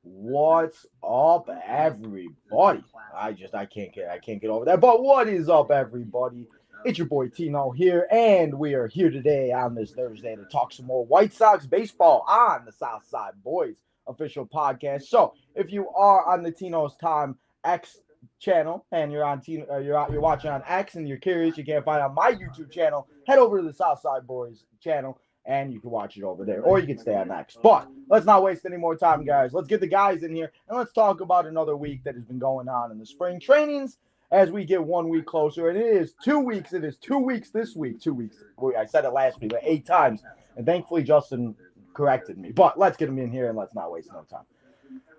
What's up, everybody? I can't get over that. But what is up, everybody? It's your boy Tino here, and we are here today on this Thursday to talk some more White Sox baseball on the Southside Boys official podcast. So, if you are on the Tino's Time X channel and you're on you're watching on X and you're curious, you can't find it on my YouTube channel, head over to the Southside Boys channel and you can watch it over there, or you can stay on X. But let's not waste any more time, guys. Let's get the guys in here and let's talk about another week that has been going on in the spring trainings as we get 1 week closer. And it is 2 weeks. It is 2 weeks this week. 2 weeks. I said it last week, like 8 times. And thankfully, Justin corrected me. But let's get him in here and let's not waste no time.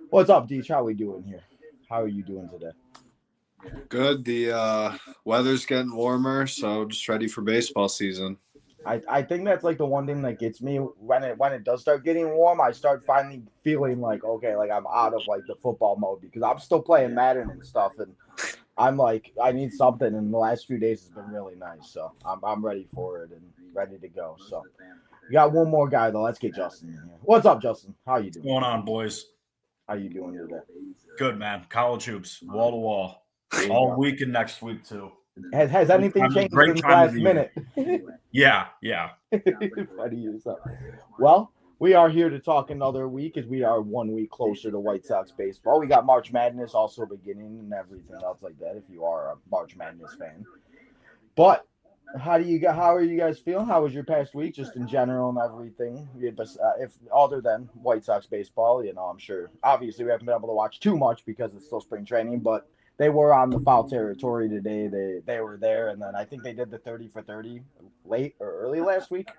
What's up, Deech? How are we doing here? How are you doing today? Good. The weather's getting warmer, so just ready for baseball season. I think that's like the one thing that gets me when it does start getting warm. I start finally feeling like, okay, like I'm out of like the football mode because I'm still playing Madden and stuff, and I'm like I need something. And the last few days has been really nice, so I'm ready for it and ready to go. So we got one more guy though. Let's get Justin in here. What's up, Justin? How you doing? What's going on, boys? How you doing today? Good, man. College hoops, wall to wall, all week and next week too. Has anything changed in the last minute? Yeah. Funny yourself. Well, we are here to talk another week as we are 1 week closer to White Sox baseball. We got March Madness also beginning and everything else like that if you are a March Madness fan. But how are you guys feeling? How was your past week just in general and everything? If other than White Sox baseball, I'm sure obviously we haven't been able to watch too much because it's still spring training, but they were on the foul territory today. They were there, and then I think they did the 30 for 30 late or early last week.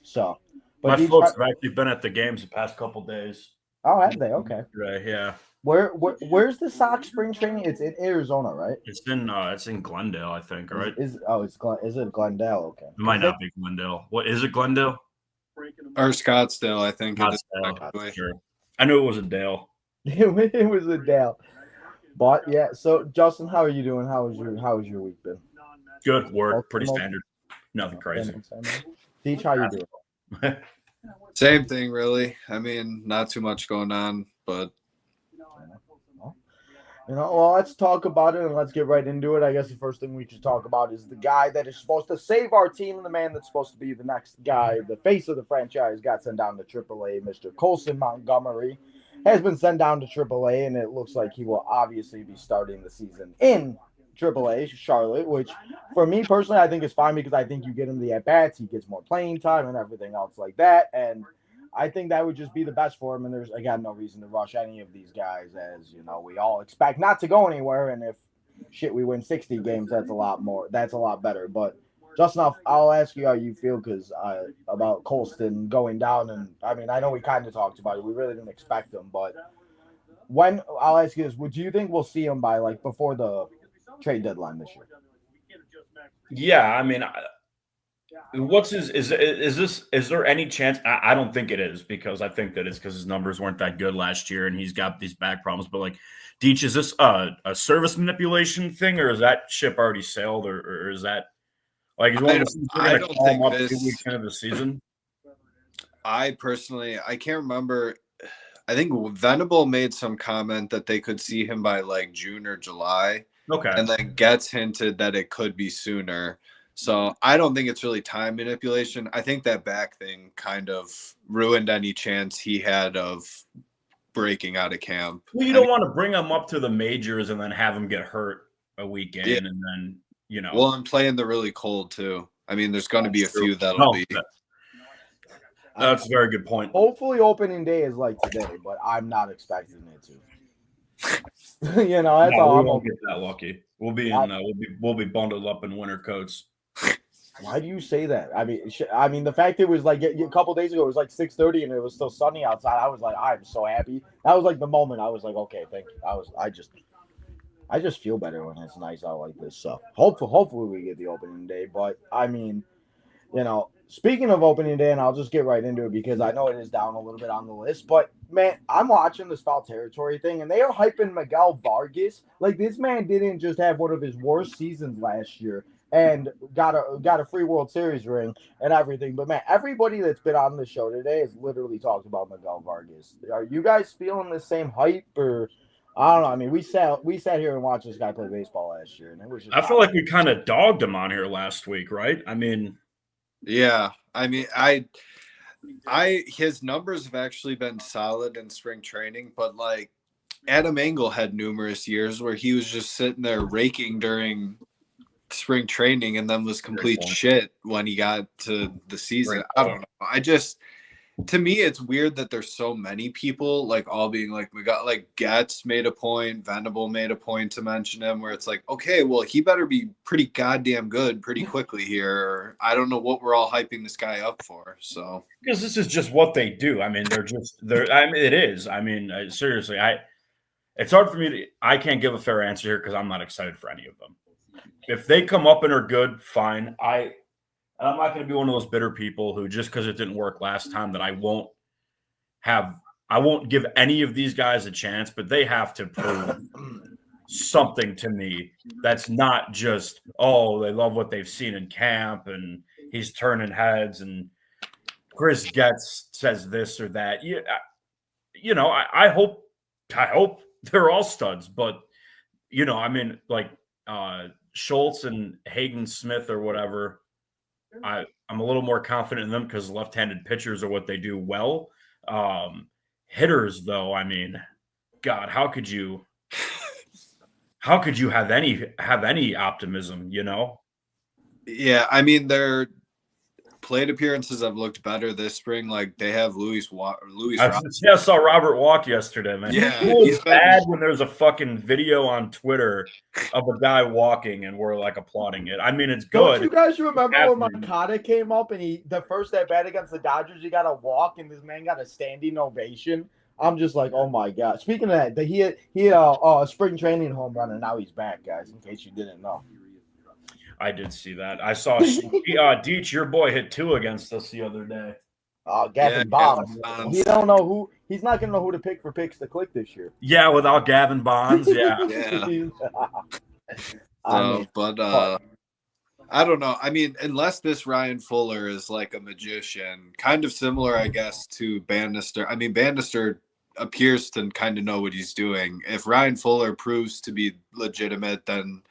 So, but my folks have actually been at the games the past couple days. Oh, have they? Okay. Right, yeah. Where's the Sox spring training? It's in Arizona, right? It's in Glendale, I think. Right? Is it Glendale? Okay. It might not be Glendale. What is it? Glendale or Scottsdale? I think. Scottsdale. Sure. I knew it was a Dale. It was a Dale. But yeah, so Justin, how are you doing? How was your week been? Good work, pretty standard. Nothing crazy. Deech, how you doing? Same thing, really. I mean, not too much going on, but well, let's talk about it and let's get right into it. I guess the first thing we should talk about is the guy that is supposed to save our team and the man that's supposed to be the next guy, the face of the franchise, got sent down to AAA, Mr. Colson Montgomery. Has been sent down to AAA, and it looks like he will obviously be starting the season in AAA, Charlotte, which for me personally, I think is fine because I think you get him the at-bats, he gets more playing time and everything else like that, and I think that would just be the best for him, and there's, again, no reason to rush any of these guys, as, we all expect not to go anywhere, and if, we win 60 games, that's a lot better, but Justin, I'll ask you how you feel because about Colston going down, and I mean I know we kind of talked about it. We really didn't expect him, but I'll ask you this: would you think we'll see him by before the trade deadline this year? Yeah, I mean, what's his is there any chance? I don't think it is because I think that it's because his numbers weren't that good last year and he's got these back problems. But Deech, is this a service manipulation thing or is that ship already sailed or is that? I don't think this 2 weeks into the season. I can't remember. I think Venable made some comment that they could see him by June or July. Okay. And then Getz hinted that it could be sooner. So I don't think it's really time manipulation. I think that back thing kind of ruined any chance he had of breaking out of camp. Well, you don't want to bring him up to the majors and then have him get hurt a week in and then Well, I'm playing the really cold too. I mean, there's going to be a few that'll be. That's a very good point. Hopefully, opening day is like today, but I'm not expecting it to. That's all. We won't get that lucky. We'll be bundled up in winter coats. Why do you say that? I mean, the fact it was a couple days ago, it was 6:30 and it was still sunny outside. I was I'm so happy. That was the moment. I was okay, thank you. I just feel better when it's nice out like this. So hopefully we get the opening day. But I mean, speaking of opening day, and I'll just get right into it because I know it is down a little bit on the list. But man, I'm watching this foul territory thing, and they are hyping Miguel Vargas. This man didn't just have one of his worst seasons last year. and got a free World Series ring and everything. But man, everybody that's been on the show today has literally talked about Miguel Vargas. Are you guys feeling the same hype, or I don't know? I mean, we sat here and watched this guy play baseball last year, and it was just. I feel like we kind of dogged him on here last week, right? I mean, yeah. I mean, his numbers have actually been solid in spring training, but like Adam Engel had numerous years where he was just sitting there raking during spring training and then was complete shit when he got to the season. I don't know. To me, it's weird that there's so many people like all being like, we got like Getz made a point, Venable made a point to mention him, where it's like, okay, well, he better be pretty goddamn good pretty quickly here. I don't know what we're all hyping this guy up for. So because this is just what they do. I mean, it is. I mean, seriously, it's hard for me I can't give a fair answer here because I'm not excited for any of them. If they come up and are good, fine. I'm not going to be one of those bitter people who just because it didn't work last time that I won't give any of these guys a chance, but they have to prove something to me that's not just, oh, they love what they've seen in camp and he's turning heads and Chris Getz says this or that. I hope they're all studs, but I mean, like Schultz and Hayden Smith or whatever, I'm a little more confident in them because left-handed pitchers are what they do well. Hitters, though, I mean, God, how could you have any optimism? Yeah, I mean, their plate appearances have looked better this spring. Like they have Louis. I saw Robert walk yesterday, man. Yeah, he's bad when there's a fucking video on Twitter of a guy walking and we're like applauding it. I mean, it's good. Don't you guys remember when Moncada came up and the first at bat against the Dodgers, he got a walk and this man got a standing ovation? I'm just like, oh my god. Speaking of that, he had a spring training home run and now he's back, guys. In case you didn't know. I did see that. I saw Deech, your boy, hit 2 against us the other day. Gavin Bonds. He don't know who. He's not gonna know who to pick for picks to click this year. Yeah, without Gavin Bonds. Yeah. I don't know. I mean, unless this Ryan Fuller is like a magician, kind of similar, I guess, to Bannister. I mean, Bannister appears to kind of know what he's doing. If Ryan Fuller proves to be legitimate, then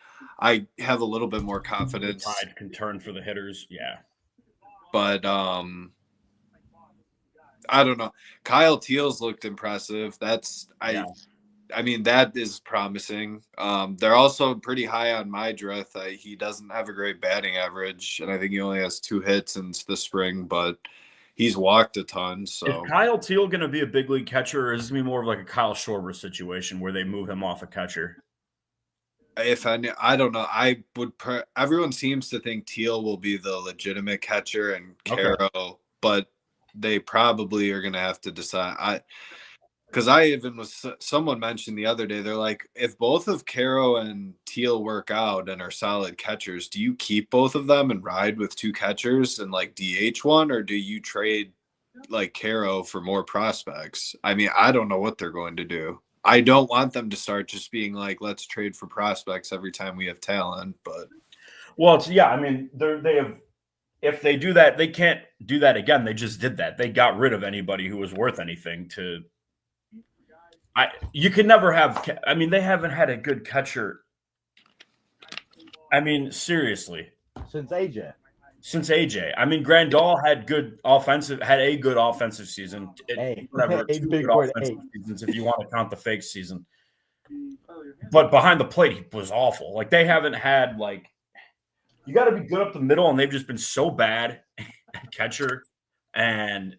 I have a little bit more confidence. The tide can turn for the hitters, yeah. But I don't know. Kyle Teal's looked impressive. I mean, that is promising. They're also pretty high on Mydruth. He doesn't have a great batting average, and I think he only has 2 hits in the spring, but he's walked a ton. So is Kyle Teal going to be a big league catcher, or is this going to be more of like a Kyle Schwarber situation where they move him off a catcher? I don't know. I would. Everyone seems to think Teal will be the legitimate catcher and Caro, but they probably are going to have to decide. Someone mentioned the other day, they're like, if both of Caro and Teal work out and are solid catchers, do you keep both of them and ride with 2 catchers and like DH one, or do you trade like Caro for more prospects? I mean, I don't know what they're going to do. I don't want them to start just being like, let's trade for prospects every time we have talent. But I mean, they have. If they do that, they can't do that again. They just did that. They got rid of anybody who was worth anything. You can never have. I mean, they haven't had a good catcher. I mean, seriously, since AJ. I mean, Grandal had a good offensive season. Whatever, 2 good offensive seasons if you want to count the fake season. But behind the plate, he was awful. Like they haven't had you got to be good up the middle, and they've just been so bad at catcher and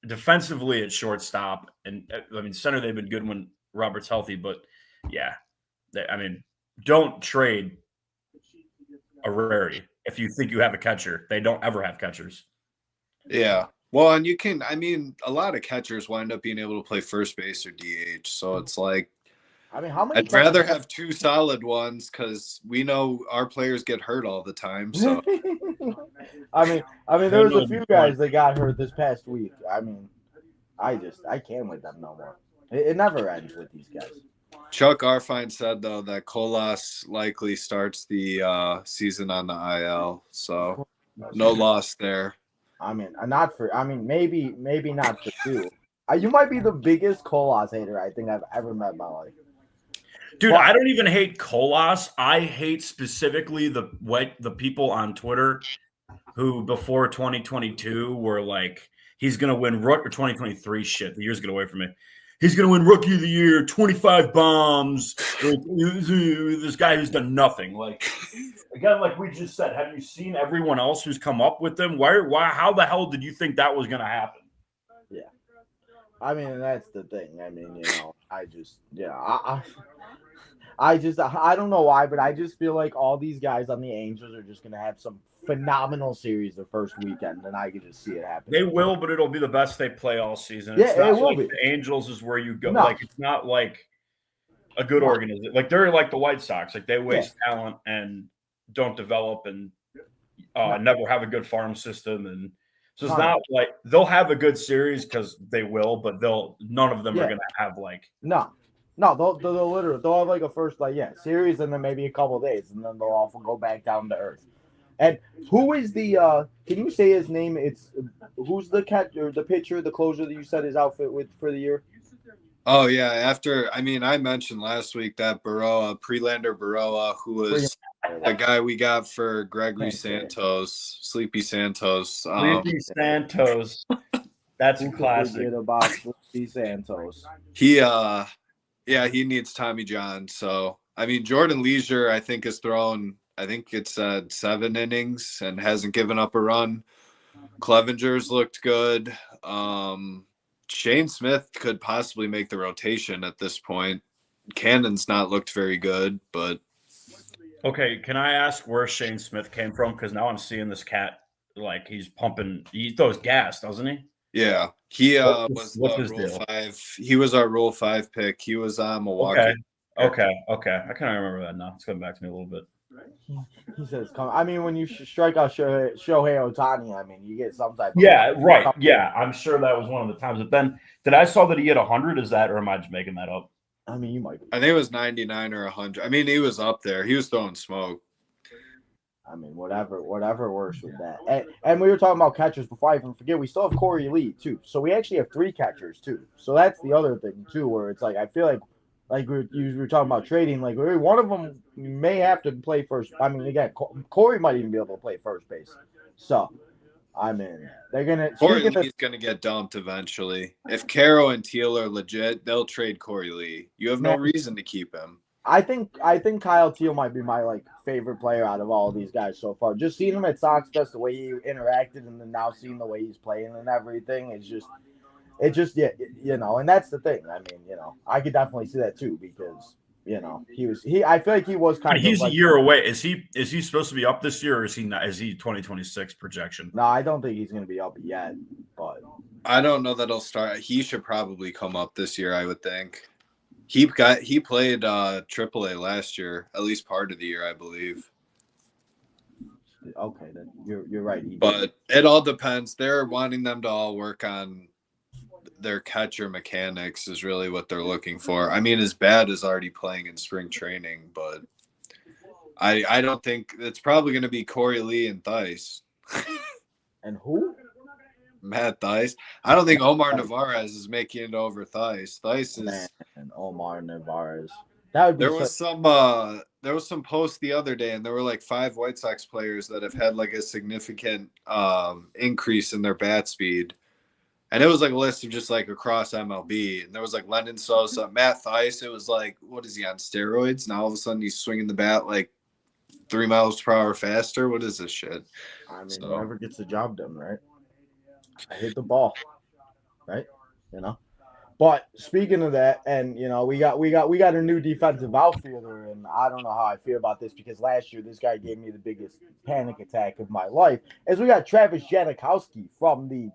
defensively at shortstop. And I mean, center they've been good when Robert's healthy, but yeah, don't trade a rarity. If you think you have a catcher, they don't ever have catchers. Yeah. Well, and a lot of catchers wind up being able to play first base or DH. So it's like, I mean, how many? I'd rather have 2 solid ones because we know our players get hurt all the time. So, I mean, there was a few guys that got hurt this past week. I mean, I can't with them no more. It never ends with these guys. Chuck Arfine said, though, that Colas likely starts the season on the IL, so no loss there. I mean, maybe not for you. You might be the biggest Colas hater I think I've ever met in my life. Dude, I don't even hate Colas. I hate specifically the people on Twitter who before 2022 were like, he's going to win or 2023 shit. The year's going away from me. He's going to win Rookie of the Year, 25 bombs. This guy who's done nothing. Like, again, like we just said, have you seen everyone else who's come up with them? Why? How the hell did you think that was going to happen? Yeah. I mean, that's the thing. I mean, I don't know why, but I just feel like all these guys on the Angels are just going to have some phenomenal series the first weekend, and I can just see it happen. They will, but it'll be the best they play all season. Yeah, it will be. The Angels is where you go. No. Like, it's not like a good organization. Like, they're like the White Sox. Like, they waste talent and don't develop and never have a good farm system. And so it's not like they'll have a good series because they will, but none of them are going to have like they'll have like a first series and then maybe a couple of days and then they'll all go back down to earth. And who is the can you say his name? Who's the catcher, the pitcher, the closer that you said his outfit with for the year? Oh yeah, I mentioned last week that Prelander Baroa, who was the guy we got for Gregory Santos, Sleepy Santos. Sleepy Santos. That's a classic. About Sleepy Santos. He needs Tommy John. So I mean, Jordan Leisure, I think, has thrown. I think it's 7 innings and hasn't given up a run. Clevenger's looked good. Shane Smith could possibly make the rotation at this point. Cannon's not looked very good, but. Okay, can I ask where Shane Smith came from? Because now I'm seeing this cat, like he's pumping. He throws gas, doesn't he? Yeah, he was Rule 5. He was our Rule 5 pick. He was on Milwaukee. Okay. I kind of remember that now. It's coming back to me a little bit. He says, I mean, when you strike out Shohei Ohtani, I mean, you get some type of. Yeah, right. Yeah, I'm sure that was one of the times. But then, I saw that he hit 100? Is that, or am I just making that up? I mean, you might be. I think it was 99 or 100. I mean, he was up there. He was throwing smoke. I mean, whatever works with that. And we were talking about catchers before I even forget. We still have Corey Lee, too. So we actually have 3 catchers, too. So that's the other thing, too, where it's like I feel like we were talking about trading, like one of them may have to play first. I mean, again, Corey might even be able to play first base. So, I mean, they're going to – Corey Lee's going to get dumped eventually. If Caro and Teal are legit, they'll trade Corey Lee. You have no reason to keep him. I think Kyle Teal might be my favorite player out of all of these guys so far. Just seeing him at Sox Fest, the way he interacted, and then now seeing the way he's playing and everything is just – and that's the thing. I mean, I could definitely see that too because, I feel like he was kind of. He's a year away. Is he supposed to be up this year or is he not? Is he 2026 projection? No, I don't think he's going to be up yet, but. I don't know that he'll start. He should probably come up this year, I would think. He played AAA last year, at least part of the year, I believe. Okay, then you're right. But it all depends. They're wanting them to all work on their catcher mechanics is really what they're looking for. I mean, as bad as already playing in spring training, but I don't think it's probably going to be Corey Lee and Theis. And who? Matt Theis. I don't think Omar Narvaez is making it over Theis. Theis is and Omar Narvaez. That would be. There was some post the other day, and there were like 5 White Sox players that have had like a significant increase in their bat speed. And it was like a list of just like across MLB. And there was like Lennon Sosa, Matt Theis. It was like, what is he on steroids? Now all of a sudden he's swinging the bat like 3 miles per hour faster. What is this shit? I mean, whoever gets the job done, right? I hit the ball, right? But speaking of that, and we got a new defensive outfielder, and I don't know how I feel about this because last year this guy gave me the biggest panic attack of my life. As we got Travis Janikowski from the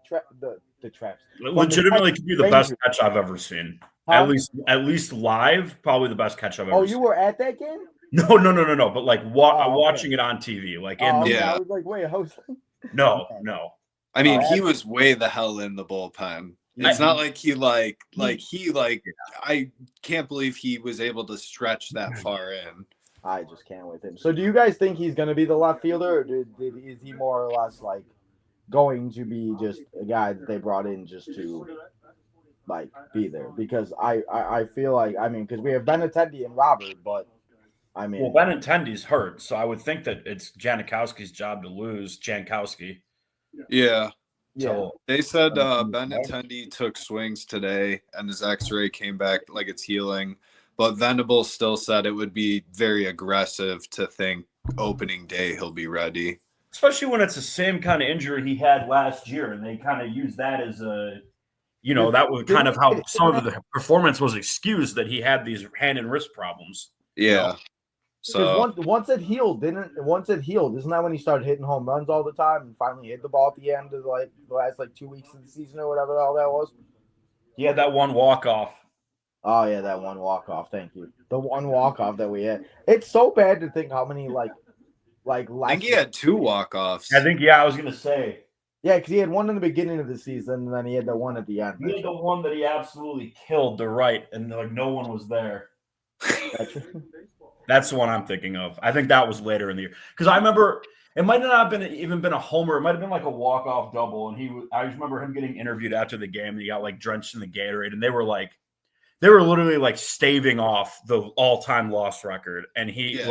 Traps. Legitimately, could be the best catch I've ever seen. Huh? At least live, probably the best catch I've ever seen. Oh, you were at that game? No. But like watching it on TV, like I was like, wait, No. I mean, he was way the hell in the bullpen. It's not like he I can't believe he was able to stretch that far in. I just can't with him. So do you guys think he's going to be the left fielder, or is he more or less like going to be just a guy that they brought in just to like be there? Because I feel like, I mean, because we have Benintendi and Robert, but I mean, well, Benintendi's hurt, so I would think that it's Janikowski's job to lose Jankowski. Yeah. So they said Benintendi took swings today and his X-ray came back like it's healing, but Venable still said it would be very aggressive to think opening day he'll be ready. Especially when it's the same kind of injury he had last year, and they kind of use that as a, that was kind of how some of the performance was excused, that he had these hand and wrist problems. Yeah. So once it healed, isn't that when he started hitting home runs all the time and finally hit the ball at the end of like the last 2 weeks of the season or whatever the hell that was? He had that one walk-off. Oh yeah, that one walk-off. Thank you. The one walk-off that we had. It's so bad to think how many I think he had 2 walk-offs. I was gonna say. Yeah, because he had one in the beginning of the season, and then he had the one at the end. He had the one that he absolutely killed to right, and no one was there. That's the one I'm thinking of. I think that was later in the year, because I remember it might not have even been a homer. It might have been like a walk-off double, and I just remember him getting interviewed after the game, and he got drenched in the Gatorade, and they were literally staving off the all-time loss record, and he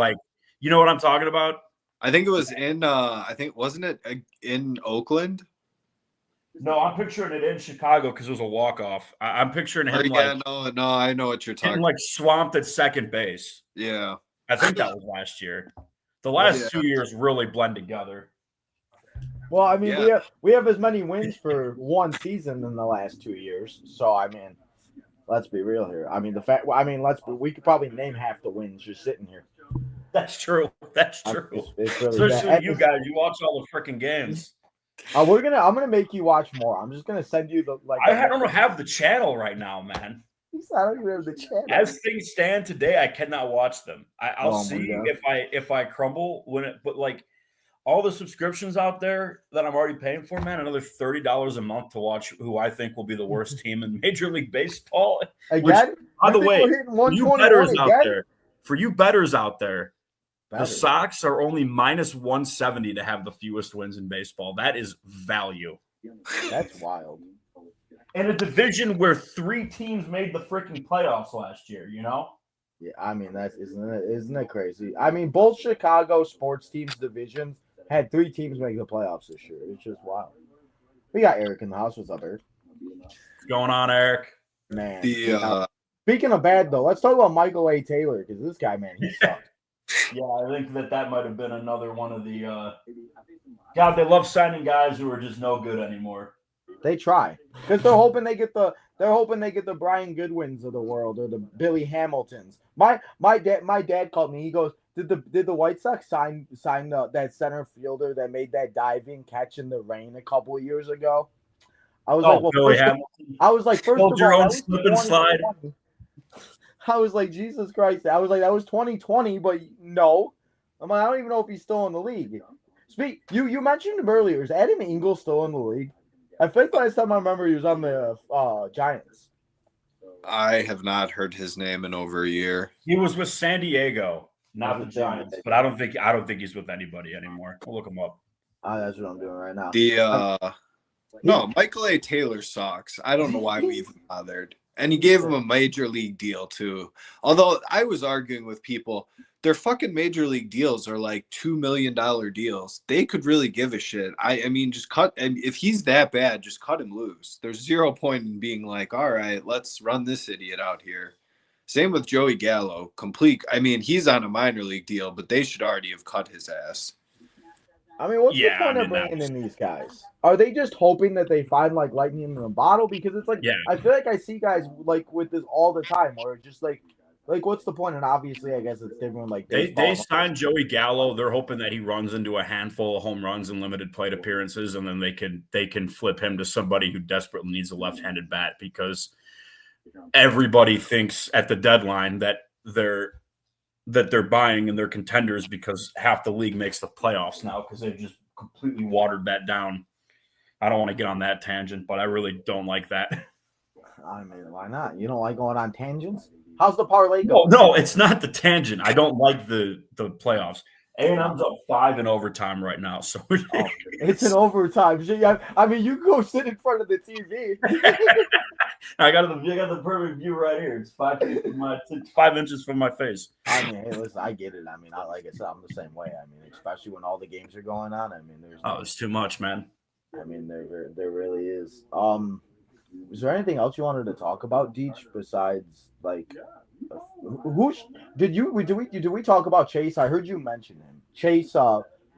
you know what I'm talking about? I think it was wasn't it in Oakland? No, I'm picturing it in Chicago because it was a walk-off. I'm picturing him no, I know what you're talking about. Swamped at second base. Yeah. I think that was last year. The last 2 years really blend together. Well, I mean, we have as many wins for one season in the last 2 years. So, I mean, let's be real here. I mean, we could probably name half the wins just sitting here. That's true. That's true. It's really especially bad. You guys. You watch all the freaking games. I'm gonna make you watch more. I'm just gonna send you the I don't have the channel right now, man. I don't even have the channel. As things stand today, I cannot watch them. I'll see if I crumble but all the subscriptions out there that I'm already paying for, man, another $30 a month to watch who I think will be the worst team in Major League Baseball. Again, by the way, for you bettors out there, the Sox are only minus 170 to have the fewest wins in baseball. That is value. That's wild. In a division where 3 teams made the freaking playoffs last year, Yeah, I mean, isn't it crazy? I mean, both Chicago sports teams divisions had 3 teams make the playoffs this year. It's just wild. We got Eric in the house. What's up, Eric? What's going on, Eric? Man. Speaking of bad, though, let's talk about Michael A. Taylor, because this guy, man, he sucked. Yeah, I think that might have been another one of the God, they love signing guys who are just no good anymore. They try. Because they're hoping they get the Brian Goodwins of the world or the Billy Hamiltons. My dad called me. He goes, Did the White Sox sign that center fielder that made that diving catch in the rain a couple of years ago? I was like, well, Billy Hamilton. I was like, first of all, your own slip and slide. I was like, Jesus Christ. I was like, that was 2020, but no. I'm like, I don't even know if he's still in the league. You mentioned him earlier. Is Adam Engel still in the league? I think last time I remember he was on the Giants. I have not heard his name in over a year. He was with San Diego, not the Giants, but I don't think he's with anybody anymore. We'll look him up. That's what I'm doing right now. No, Michael A. Taylor sucks. I don't know why we even bothered. And he gave him a major league deal too. Although I was arguing with people, their fucking major league deals are like $2 million deals. They could really give a shit. I mean, just cut. And if he's that bad, just cut him loose. There's 0 point in being like, all right, let's run this idiot out here. Same with Joey Gallo. I mean, he's on a minor league deal, but they should already have cut his ass. I mean, what's the point of bringing in these guys? Are they just hoping that they find lightning in a bottle? Because it's I feel like I see guys with this all the time, or just like what's the point? And obviously, I guess it's different. They signed Joey Gallo. They're hoping that he runs into a handful of home runs and limited plate appearances, and then they can flip him to somebody who desperately needs a left-handed bat, because everybody thinks at the deadline that they're buying and they're contenders because half the league makes the playoffs now, because they've just completely watered that down. I don't want to get on that tangent, but I really don't like that. I mean, why not? You don't like going on tangents? How's the parlay going? No, it's not the tangent. I don't like the playoffs. A&M's up 5 in overtime right now, so it's an overtime. I mean, you go sit in front of the TV. I got the perfect view right here. It's 5 inches from my face. I mean, hey, listen, I get it. I mean, like I said, I'm the same way. I mean, especially when all the games are going on. I mean, it's too much, man. I mean, there really is. Is there anything else you wanted to talk about, Deech, besides like who did we talk about Chase? I heard you mention him. Chase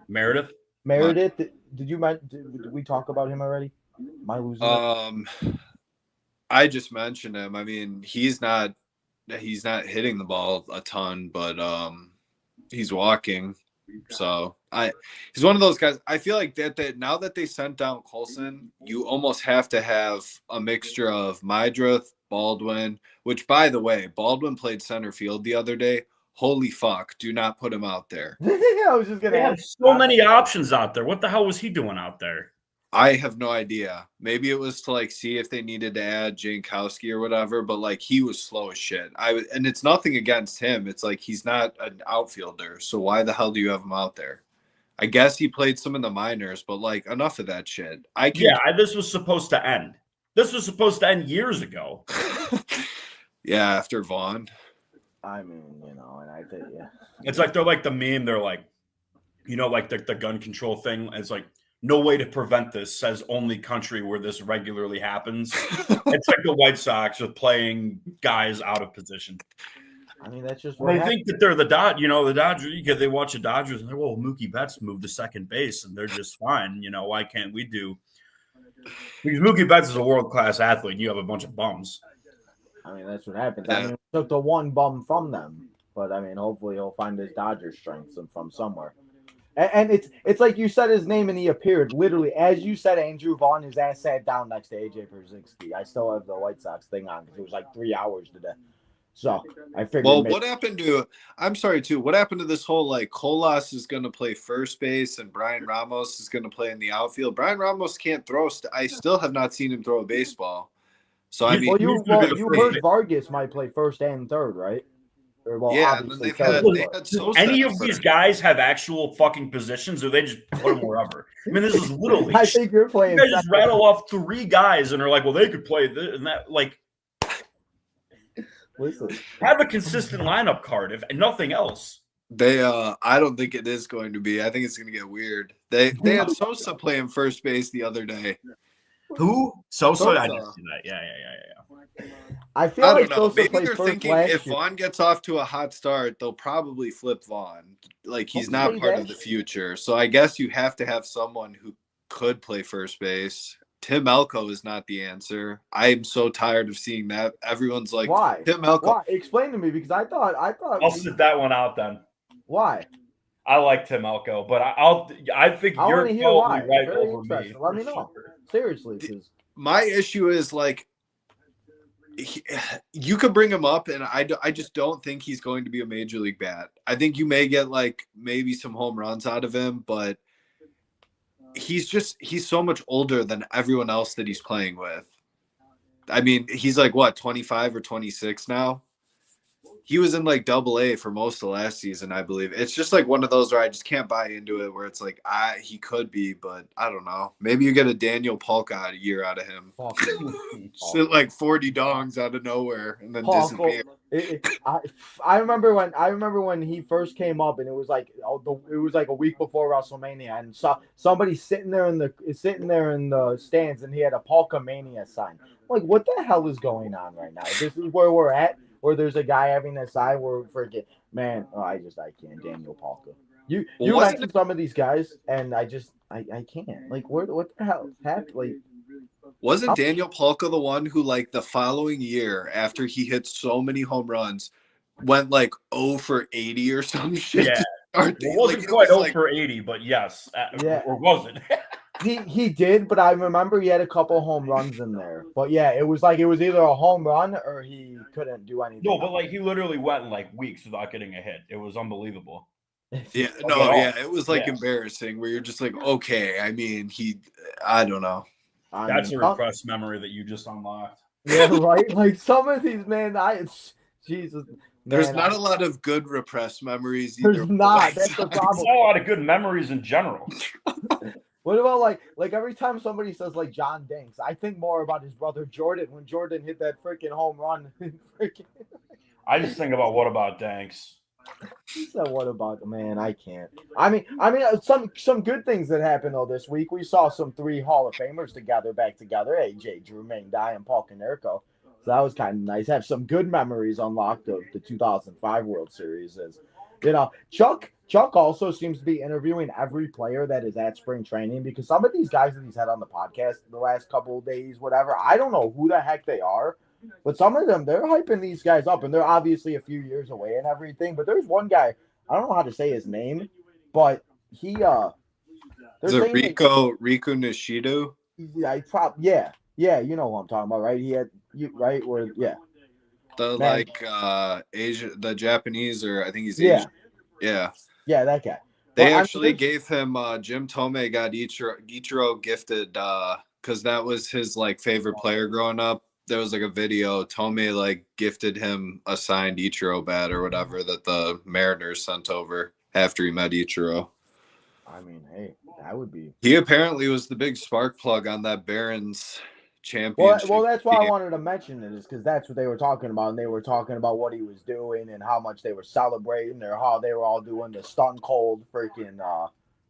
Meredith. Did we talk about him already? Am I losing I just mentioned him. I mean, he's not hitting the ball a ton, but he's walking. So he's one of those guys. I feel like that now that they sent down Coulson, you almost have to have a mixture of Mydruth, Baldwin, which, by the way, Baldwin played center field the other day. Holy fuck, do not put him out there. I was just gonna have so many options out there. What the hell was he doing out there? I have no idea. Maybe it was to like see if they needed to add Jankowski or whatever, but like he was slow as shit. And it's nothing against him. It's like he's not an outfielder. So why the hell do you have him out there? I guess he played some in the minors, but like enough of that shit. This was supposed to end. This was supposed to end years ago. Yeah, after Vaughn. I mean, and I think It's like they're like the meme. They're like, like the gun control thing. It's like, no way to prevent this, says only country where this regularly happens. It's like the White Sox are playing guys out of position. I mean, that's just what they think that they're the Dodgers, because they watch the Dodgers and they're, well, Mookie Betts moved to second base and they're just fine. Why can't we do? Because Mookie Betts is a world-class athlete and you have a bunch of bums. I mean, that's what happens. I mean, we took the one bum from them, but I mean, hopefully he'll find his Dodger strength from somewhere. And it's like you said his name and he appeared. Literally, as you said, Andrew Vaughn, his ass sat down next to AJ Pierzynski. I still have the White Sox thing on because it was like 3 hours today. So I figured. Well, what happened to? I'm sorry too. What happened to this whole like Colas is going to play first base and Brian Ramos is going to play in the outfield? Brian Ramos can't throw. I still have not seen him throw a baseball. So I mean, you heard Vargas might play first and third, right? Yeah, and then they've had Sosa. Any of these guys have actual fucking positions, or they just put them wherever? I mean, this is literally. I think you're playing. You guys just rattle off 3 guys and are like, well, they could play this and that. Like, listen, have a consistent lineup card, if nothing else. I don't think it is going to be. I think it's going to get weird. They had Sosa playing first base the other day. Who? Sosa? I didn't see that. Yeah. I don't know. Maybe they're thinking if Vaughn gets off to a hot start, they'll probably flip Vaughn. Like he's not part of the future. So I guess you have to have someone who could play first base. Tim Elko is not the answer. I'm so tired of seeing that. Everyone's like, why? Tim Elko. Why? Explain to me because I thought. I'll sit that one out then. Why? I like Tim Elko, but I think you're probably right Very over me. Let me know. Seriously, my issue is like you could bring him up, and I just don't think he's going to be a major league bat. I think you may get like maybe some home runs out of him, but he's so much older than everyone else that he's playing with. I mean, he's like what, 25 or 26 now? He was in like AA for most of last season, I believe. It's just like one of those where I just can't buy into it, where it's like he could be, but I don't know. Maybe you get a Daniel Polka a year out of him. Sit like 40 dongs out of nowhere and then disappear. I remember when he first came up, and it was like a week before WrestleMania, and somebody sitting there in the stands, and he had a Polka Mania sign. I'm like, what the hell is going on right now? This is where we're at. Or there's a guy having a sign where forget, man. Oh, I can't. Daniel Polka. You mentioned some of these guys, and I can't. Like, what the hell happened? Like, wasn't Daniel Polka the one who, like, the following year after he hit so many home runs, went like 0 for 80 or some shit? Yeah, it wasn't quite 0 for 80, but yes, or was it? He did, but I remember he had a couple home runs in there. But yeah, it was either a home run or he couldn't do anything. No, but like he literally went in like weeks without getting a hit. It was unbelievable. Yeah, it was like embarrassing where you're just like, okay, I mean, I don't know. That's a repressed memory that you just unlocked. Yeah, right. Like some of these, man. Jesus, There's man. not a lot of good repressed memories either. There's not. That's the There's problem. not a lot of good memories in general. What about like every time somebody says like John Danks, I think more about his brother Jordan when Jordan hit that freaking home run. I just think about what about Danks? He said, "What about the man? I can't." I mean, some good things that happened though this week. We saw some 3 Hall of Famers back together. AJ, Drew Dye, and Paul Konerko. So that was kind of nice. Have some good memories unlocked of the 2005 World Series. As you know, Chuck also seems to be interviewing every player that is at spring training because some of these guys that he's had on the podcast the last couple of days, whatever, I don't know who the heck they are. But some of them, they're hyping these guys up, and they're obviously a few years away and everything. But there's one guy, I don't know how to say his name, but he Is it Rico Nishido? Yeah, you know who I'm talking about, right? He had right where The man. Asia, the Japanese, or I think he's Asian. Yeah, that guy. They actually gave him Jim Tomei got Ichiro gifted because that was his like favorite player growing up. There was like a video. Tomei like gifted him a signed Ichiro bat or whatever that the Mariners sent over after he met Ichiro. I mean, hey, that would be. He apparently was the big spark plug on that Barons championship. Well, that's why I wanted to mention it, is because that's what they were talking about, and they were talking about what he was doing and how much they were celebrating, or how they were all doing the Stone Cold freaking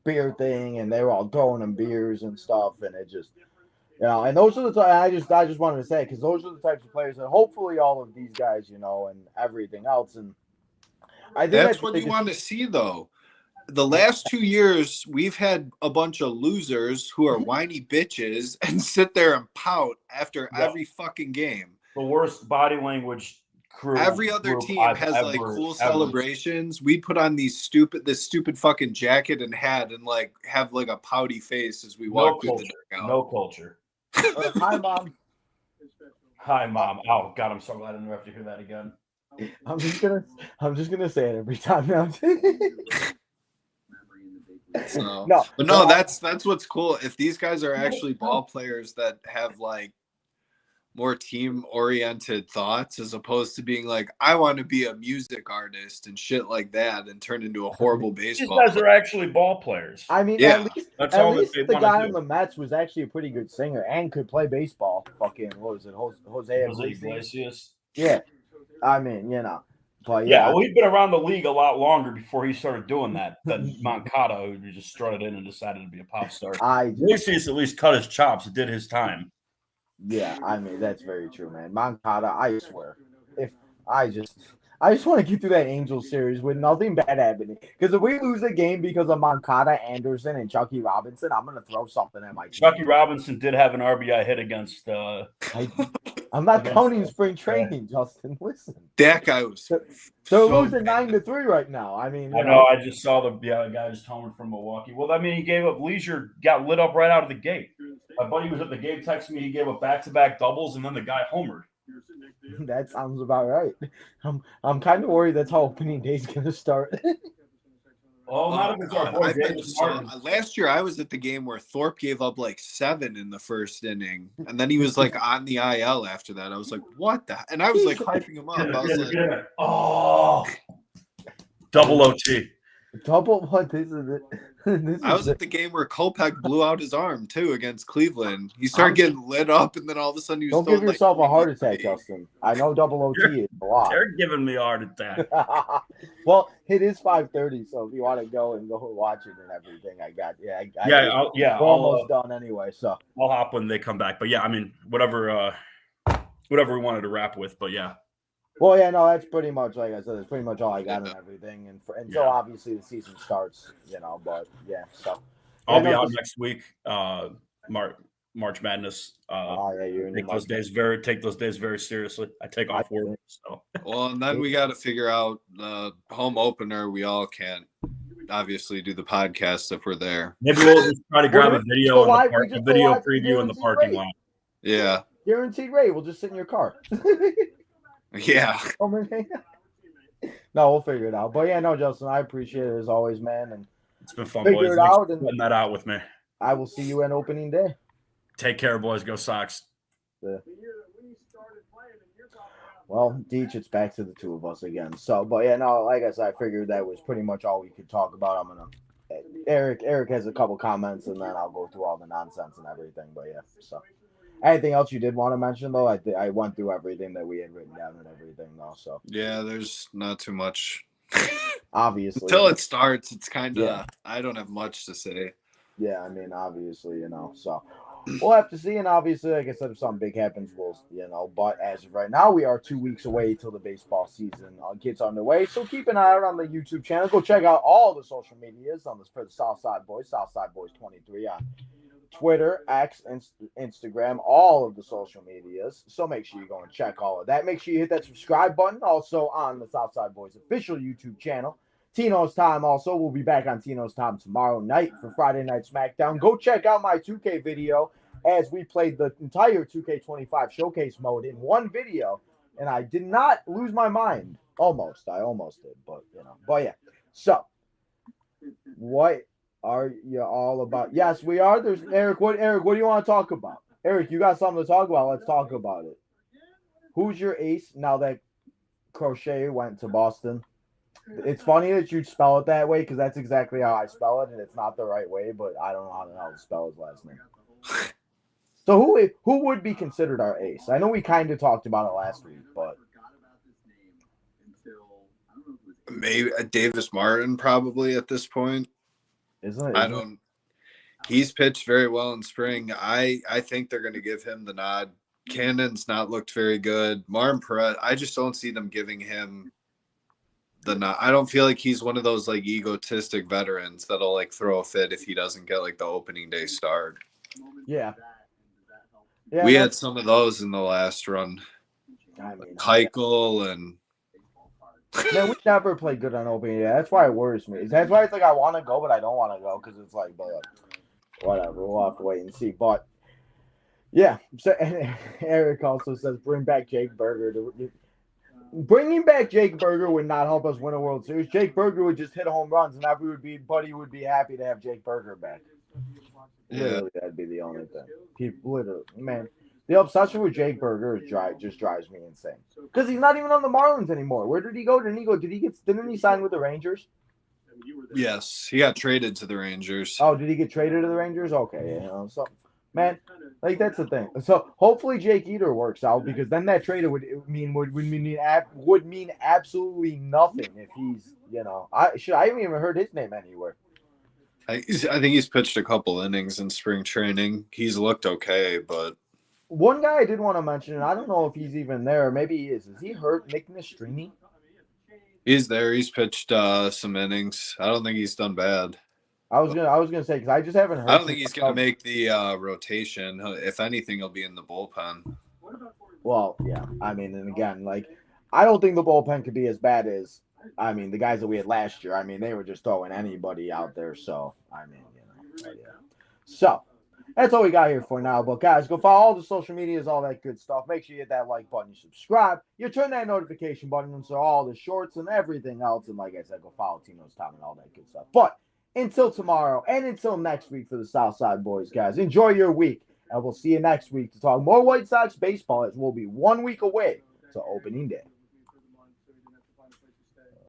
beer thing, and they were all throwing them beers and stuff, and it just. And those are the I just wanted to say, because those are the types of players that hopefully all of these guys, and everything else, and I think that's what you want to see, though. The last 2 years, we've had a bunch of losers who are whiny bitches and sit there and pout after every fucking game. The worst body language crew. Every other team has cool celebrations. We put on this stupid fucking jacket and hat and like have like a pouty face as we walk through the dugout. No culture. Hi, Mom. Hi, Mom. Oh God, I'm so glad I never have to hear that again. I'm just gonna say it every time now. So, no, that's what's cool. If these guys are actually ball players that have like more team oriented thoughts, as opposed to being like, I want to be a music artist and shit like that and turn into a horrible baseball player. These guys are actually ball players. I mean, yeah. at least the guy on the Mets was actually a pretty good singer and could play baseball. Fucking, what was it? Jose Iglesias? Yeah. I mean, But well, he'd been around the league a lot longer before he started doing that than Moncada, who just strutted in and decided to be a pop star. Iglesias at least cut his chops. It did his time. Yeah, I mean, that's very true, man. Moncada, I swear. I just want to get through that Angels series with nothing bad happening. Because if we lose a game because of Moncada, Anderson, and Chucky Robinson, I'm going to throw something at my team. Chucky Robinson did have an RBI hit against I'm not counting spring training, Justin. Listen. That guy was They're losing 9-3 right now. I mean, I know. I just saw the guy just home from Milwaukee. Well, I mean, he gave up Leisure, got lit up right out of the gate. My buddy was at the game texting me. He gave up back-to-back doubles, and then the guy homered. That sounds about right. I'm kind of worried that's how opening day is going to start. Not if it's our boy Davis Martin. Last year, I was at the game where Thorpe gave up like 7 in the first inning, and then he was like on the IL after that. I was like, "What the?" And I was like hyping him up. I was like, "Oh, double OT." Double what? This is it. I was at the game where Kopech blew out his arm too against Cleveland. He started getting lit up, and then all of a sudden he was. Don't give yourself a heart attack, Justin. I know double OT is a lot. They're giving me a heart attack. Well, it is 5:30, so if you want to go watch it and everything, I got. We're almost done anyway. So I'll hop when they come back. But yeah, I mean, whatever we wanted to wrap with. But yeah. Well, yeah, no, that's pretty much, like I said, that's pretty much all I got and everything. And until obviously the season starts, but yeah, so. I'll be out next week, March Madness. You're take those days very seriously. I take off work. So. Well, and then we got to figure out the home opener. We all can't obviously do the podcast if we're there. Maybe we'll just try to grab a video preview in the parking lot. Yeah. Guaranteed rate. We'll just sit in your car. Yeah. No, we'll figure it out. But yeah, no, Justin, I appreciate it as always, man. And it's been fun, boys. Thanks for putting that out with me. I will see you at opening day. Take care, boys. Go Sox. Yeah. Well, Deech, it's back to the two of us again. So, but yeah, no, like I said, I figured that was pretty much all we could talk about. Eric has a couple comments, and then I'll go through all the nonsense and everything. But yeah, so anything else you did want to mention though? I went through everything that we had written down and everything though. So yeah, there's not too much. obviously, Until it starts, it's kind of Yeah. I don't have much to say. yeah, I mean, obviously, so we'll have to see. And obviously, like I said, if something big happens, but as of right now, we are 2 weeks away till the baseball season gets underway. So keep an eye out on the YouTube channel. Go check out all the social medias on this for the Southside Boys 23 on Twitter, X, Instagram, all of the social medias. So make sure you go and check all of that. Make sure you hit that subscribe button also on the Southside Boys official YouTube channel. Tino's Time also. We'll be back on Tino's Time tomorrow night for Friday Night SmackDown. Go check out my 2K video as we played the entire 2K25 showcase mode in one video. And I did not lose my mind. Almost. I almost did. But yeah. So, what are you all about? Yes, we are. There's Eric. What do you want to talk about? Eric, you got something to talk about. Let's talk about it. Who's your ace now that Crochet went to Boston? It's funny that you'd spell it that way because that's exactly how I spell it, and it's not the right way, but I don't know how the hell to spell his last name. So who would be considered our ace? I know we kind of talked about it last week, but Maybe Davis Martin probably at this point. He's pitched very well in spring. I think they're going to give him the nod. Cannon's not looked very good. Martin Perez, I just don't see them giving him the nod. I don't feel like he's one of those like egotistic veterans that'll like throw a fit if he doesn't get like the opening day start. Yeah. We had some of those in the last run. Keuchel and man, we never played good on opening day. That's why it worries me. That's why it's like I want to go, but I don't want to go because it's like, but whatever. We'll have to wait and see. But yeah, so, and Eric also says bring back Jake Berger. Bringing back Jake Berger would not help us win a World Series. Jake Berger would just hit home runs, and Buddy would be happy to have Jake Berger back. Literally, that'd be the only thing. People, literally, man, the obsession with Jake Berger just drives me insane. Because he's not even on the Marlins anymore. Where did he go? Didn't he sign with the Rangers? Yes, he got traded to the Rangers. Oh, did he get traded to the Rangers? Okay, so man, like that's the thing. So hopefully Jake Eater works out because then that trade would mean absolutely nothing if he's I haven't even heard his name anywhere. I think he's pitched a couple innings in spring training. He's looked okay, but one guy I did want to mention, and I don't know if he's even there. Maybe he is. Is he hurt? Nick Nastrini? He's there. He's pitched some innings. I don't think he's done bad. I was gonna say because I just haven't heard. I don't think he's gonna make the rotation. If anything, he'll be in the bullpen. Well, yeah. I mean, and again, like I don't think the bullpen could be as bad as the guys that we had last year. I mean, they were just throwing anybody out there. So yeah. So that's all we got here for now. But guys, go follow all the social medias, all that good stuff. Make sure you hit that like button, you subscribe, you turn that notification button on so all the shorts and everything else. And like I said, go follow Tino's Time and all that good stuff. But until tomorrow and until next week for the Southside Boys, guys, enjoy your week. And we'll see you next week to talk more White Sox baseball as we'll be 1 week away to opening day.